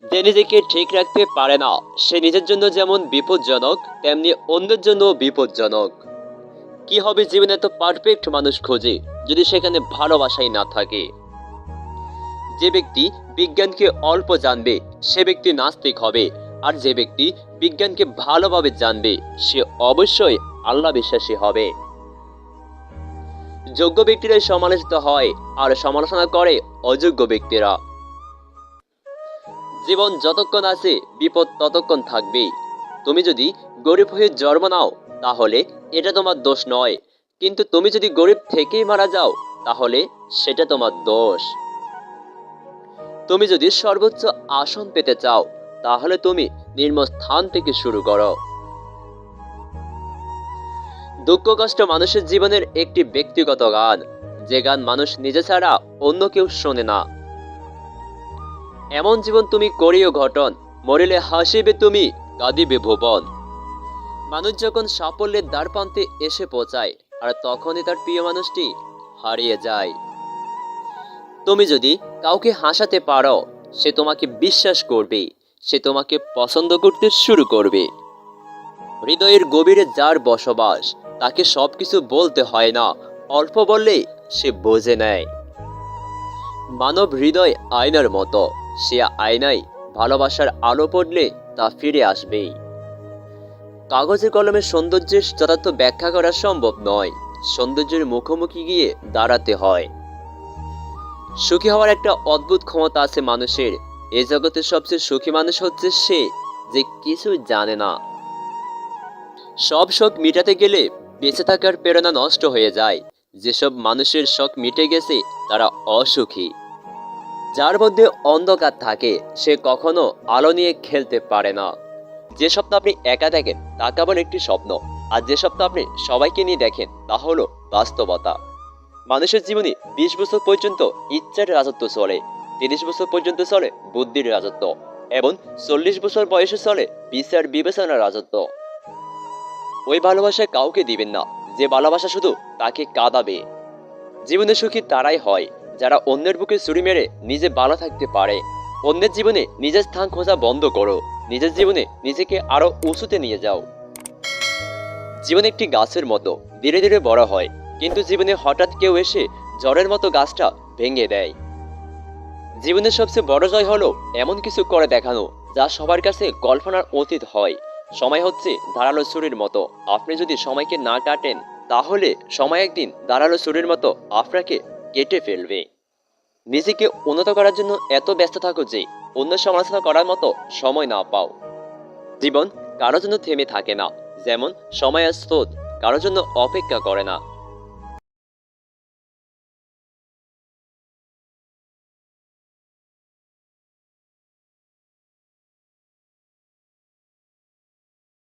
যে নিজেকে ঠিক রাখতে পারে না সে নিজের জন্য যেমন বিপজ্জনক তেমনি অন্যের জন্য বিপজ্জনক। কি হবে জীবনে এত পারফেক্ট মানুষ খোঁজে যদি সেখানে ভালোবাসাই না থাকে। যে ব্যক্তি বিজ্ঞানকে অল্প জানবে সে ব্যক্তি নাস্তিক হবে, আর যে ব্যক্তি বিজ্ঞানকে ভালোভাবে জানবে সে অবশ্যই আল্লাহ বিশ্বাসী হবে। যোগ্য ব্যক্তিরাই সমালোচিত হয় আর সমালোচনা করে অযোগ্য ব্যক্তিরা। জীবন যতক্ষণ আছে বিপদ ততক্ষণ থাকবেই। তুমি যদি গরিব হয়ে জন্ম নাও তাহলে এটা তোমার দোষ নয়, কিন্তু তুমি যদি গরিব থেকেই মারা যাও তাহলে সেটা তোমার দোষ। তুমি যদি সর্বোচ্চ আসন পেতে চাও তাহলে তুমি নিম্ন স্থান থেকে শুরু করো। দুঃখ কষ্ট মানুষের জীবনের একটি ব্যক্তিগত গান, যে গান মানুষ নিজে ছাড়া অন্য কেউ শোনে না। এমন জীবন তুমি করিও ঘটন, মরিলে হাসিবে তুমি, কাঁদিবে ভুবন। মানুষ যখন সাফল্যের দ্বারপ্রান্তে এসে পৌঁছায় আর তখনই তার প্রিয় মানুষটি হারিয়ে যায়। তুমি যদি কাউকে হাসাতে পারো সে তোমাকে বিশ্বাস করবে, সে তোমাকে পছন্দ করতে শুরু করবে। হৃদয়ের গভীরে যার বসবাস তাকে সবকিছু বলতে হয় না, অল্প বললেই সে বোঝে নেয়। মানব হৃদয় আয়নার মতো, সে আয়নায় ভালোবাসার আলো পড়লে তা ফিরে আসবেই। কাগজে কলমের সৌন্দর্যের যথার্থ ব্যাখ্যা করা সম্ভব নয়, সৌন্দর্যের মুখোমুখি গিয়ে দাঁড়াতে হয়। সুখী হওয়ার একটা অদ্ভুত ক্ষমতা আছে মানুষের। এই জগতের সবচেয়ে সুখী মানুষ হচ্ছে সে যে কিছু জানে না। সব শখ মিটাতে গেলে বেঁচে থাকার প্রেরণা নষ্ট হয়ে যায়। যেসব মানুষের শখ মিটে গেছে তারা অসুখী। যার মধ্যে অন্ধকার থাকে সে কখনো আলো নিয়ে খেলতে পারে না। যে স্বপ্ন আপনি একা দেখেন তা কেবল একটি স্বপ্ন, আর যে স্বপ্ন আপনি সবাইকে নিয়ে দেখেন তা হলো বাস্তবতা। মানুষের জীবনে 20 বছর পর্যন্ত ইচ্ছার রাজত্ব চলে, 30 বছর পর্যন্ত চলে বুদ্ধির রাজত্ব, এবং 40 বছর বয়সে চলে বিচার বিবেচনার রাজত্ব। ওই ভালোবাসা কাউকে দিবেন না যে ভালোবাসা শুধু তাকে কাঁদাবে। জীবনে সুখী তারাই হয় যারা অন্যের বুকে ছুরি মেরে নিজে ভালো থাকতে পারে। অন্যের জীবনে নিজের স্থান খোঁজা বন্ধ করো, নিজের জীবনে নিজেকে আরো উঁচুতে নিয়ে যাও। জীবন একটি গাছের মতো ধীরে ধীরে বড় হয়, কিন্তু জীবনে হঠাৎ কেউ এসে ঝড়ের মতো গাছটা ভেঙে দেয়। জীবনের সবচেয়ে বড় জয় হলো এমন কিছু করে দেখানো যা সবার কাছে কল্পনার অতীত হয়। সময় হচ্ছে ধারালো ছুরির মতো, আপনি যদি সময়কে না কাটেন তাহলে সময় একদিন ধারালো ছুরির মতো আপনাকে কেটে ফেলবে। নিজেকে উন্নত করার জন্য এত ব্যস্ত থাকো যে অন্য সমালোচনা করার মতো সময় না পাও। জীবন কারোর জন্য থেমে থাকে না, যেমন সময়ের স্রোত কারোর জন্য অপেক্ষা করে না।